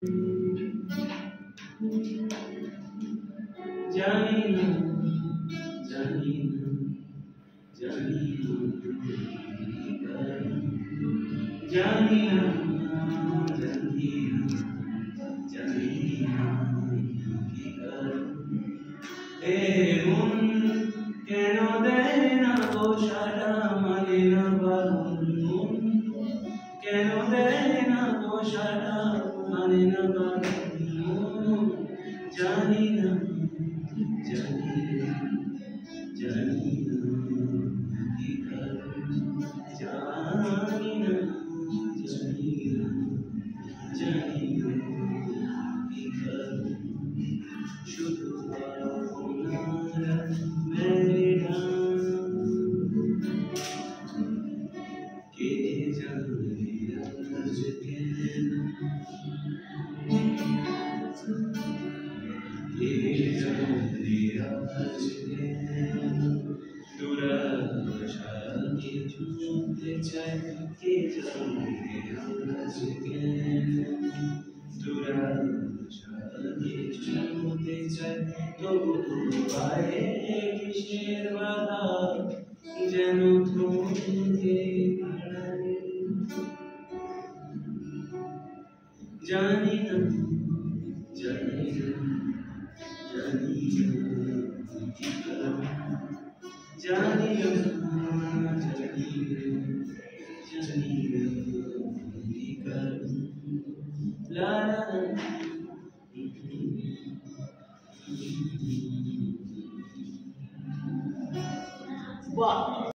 जानी ना जानी ना जानी ना जानी ना जानी ना जानी ना की करूं ए मन কেন দেয় না গো সারা মানে না বারণ মন কেন দেয় না গো সারা মানে না বারণ মন জানি না জানি না জানি না কি কারণ জানি না জানি না জানি না কি কারণ শুধু আপনার মেরা কে জানে আজ কেন কে জানে আজ কেন দুরাশা কিছু শুনতে চাই কে জানে আজ কেন দুরাশা কিছু শুনতে চাই তবু পায়ে কিসের বাধা যেন থমকে দাঁড়ায় জানি না জানি না জানি না কি কারণ জানি না